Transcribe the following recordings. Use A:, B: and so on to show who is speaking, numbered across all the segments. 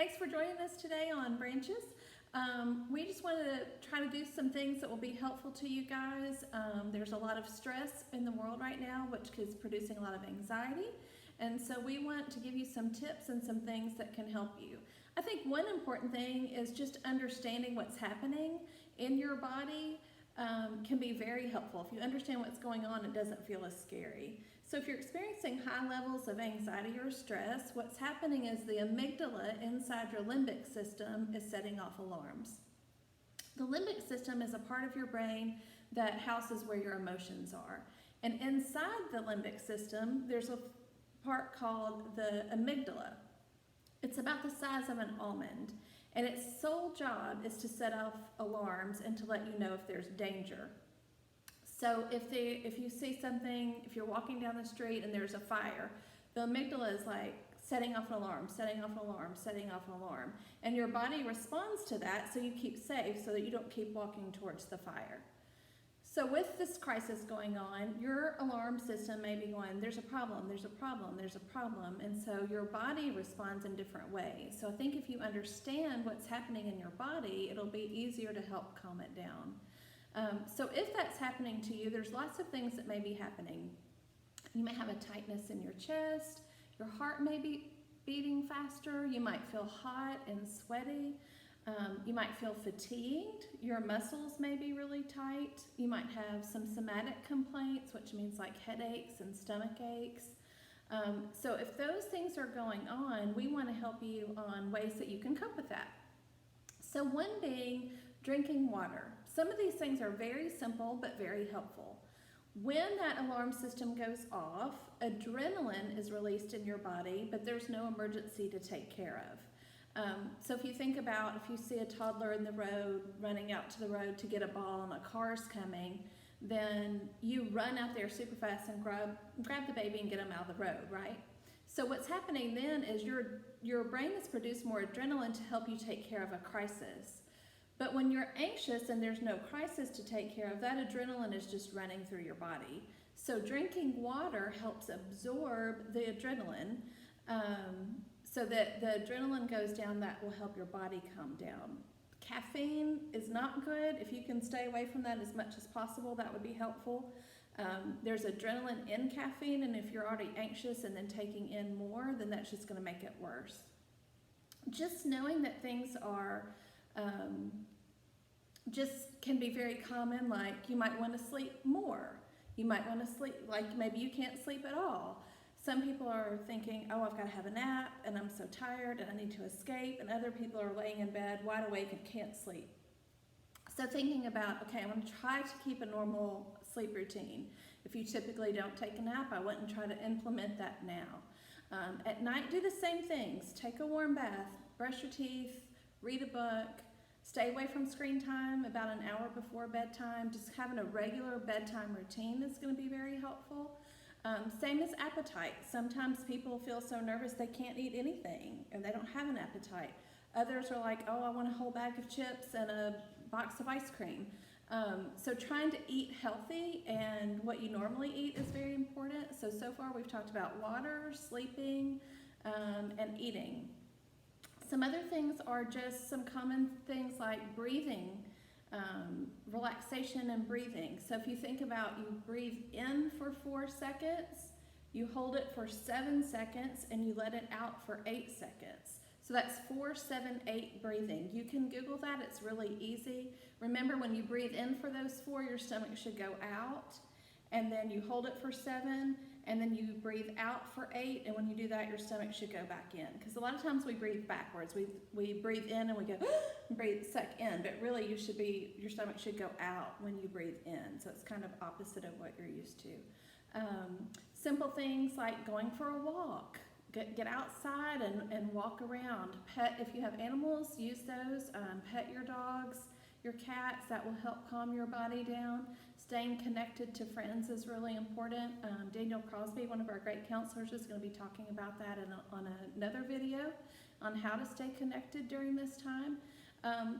A: Thanks for joining us today on Branches. We just wanted to try to do some things that will be helpful to you guys. There's a lot of stress in the world right now, which is producing a lot of anxiety. And so we want to give you some tips and some things that can help you. I think one important thing is just understanding what's happening in your body can be very helpful. If you understand what's going on, it doesn't feel as scary. So if you're experiencing high levels of anxiety or stress, what's happening is the amygdala inside your limbic system is setting off alarms. The limbic system is a part of your brain that houses where your emotions are. And inside the limbic system, there's a part called the amygdala. It's about the size of an almond, and its sole job is to set off alarms and to let you know if there's danger. So if you see something, if you're walking down the street and there's a fire, the amygdala is like setting off an alarm, setting off an alarm, setting off an alarm. And your body responds to that so you keep safe so that you don't keep walking towards the fire. So with this crisis going on, your alarm system may be going, there's a problem, there's a problem, there's a problem. And so your body responds in different ways. So I think if you understand what's happening in your body, it'll be easier to help calm it down. So if that's happening to you, there's lots of things that may be happening. You may have a tightness in your chest, your heart may be beating faster, you might feel hot and sweaty, you might feel fatigued, your muscles may be really tight, you might have some somatic complaints, which means like headaches and stomach aches. So if those things are going on, we want to help you on ways that you can cope with that. So one being drinking water. Some of these things are very simple but very helpful. When that alarm system goes off, adrenaline is released in your body, but there's no emergency to take care of. So if you think about if you see a toddler in the road running out to the road to get a ball and a car's coming, then you run out there super fast and grab the baby and get them out of the road, right? So what's happening then is your brain has produced more adrenaline to help you take care of a crisis. But when you're anxious and there's no crisis to take care of, that adrenaline is just running through your body. So drinking water helps absorb the adrenaline so that the adrenaline goes down. That will help your body calm down. Caffeine is not good. If you can stay away from that as much as possible, that would be helpful. There's adrenaline in caffeine, and if you're already anxious and then taking in more, then that's just going to make it worse. Just knowing that things are just can be very common, like you might want to sleep more. You might want to sleep, like maybe you can't sleep at all. Some people are thinking, oh, I've got to have a nap and I'm so tired and I need to escape, and other people are laying in bed wide awake and can't sleep. So thinking about, okay, I'm going to try to keep a normal sleep routine. If you typically don't take a nap, I wouldn't try to implement that now. At night, do the same things. Take a warm bath, brush your teeth, read a book, stay away from screen time about an hour before bedtime. Just having a regular bedtime routine is going to be very helpful. Same as appetite. Sometimes people feel so nervous they can't eat anything and they don't have an appetite. Others are like, oh, I want a whole bag of chips and a box of ice cream. So trying to eat healthy and what you normally eat is very important. So far we've talked about water, sleeping, and eating. Some other things are just some common things like breathing, relaxation and breathing. So if you think about, you breathe in for 4 seconds, you hold it for 7 seconds, and you let it out for 8 seconds. So that's 4, 7, 8 breathing. You can Google that, it's really easy. Remember, when you breathe in for those 4, your stomach should go out, and then you hold it for 7, and then you breathe out for 8, and when you do that, your stomach should go back in. Because a lot of times we breathe backwards. We breathe in and we go and breathe, suck in, but really your stomach should go out when you breathe in. So it's kind of opposite of what you're used to. Simple things like going for a walk. Get outside and walk around. If you have animals, use those. Pet your dogs, your cats. That will help calm your body down. Staying connected to friends is really important. Daniel Crosby, one of our great counselors, is going to be talking about that on another video on how to stay connected during this time.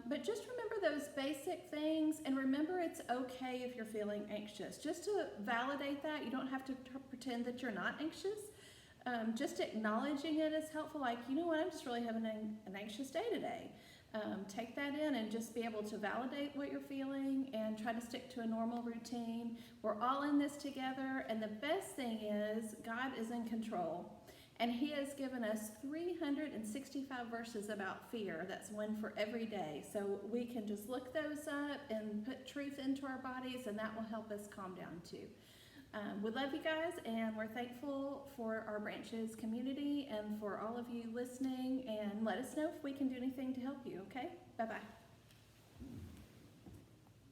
A: But just remember those basic things, and remember it's okay if you're feeling anxious. Just to validate that, you don't have to pretend that you're not anxious. Just acknowledging it is helpful. Like, you know what, I'm just really having an anxious day today. Take that in and just be able to validate what you're feeling and try to stick to a normal routine. We're all in this together, and the best thing is God is in control. And He has given us 365 verses about fear. That's one for every day. So we can just look those up and put truth into our bodies, and that will help us calm down too. We love you guys, and we're thankful for our Branches community and for all of you listening. And let us know if we can do anything to help you, okay? Bye-bye.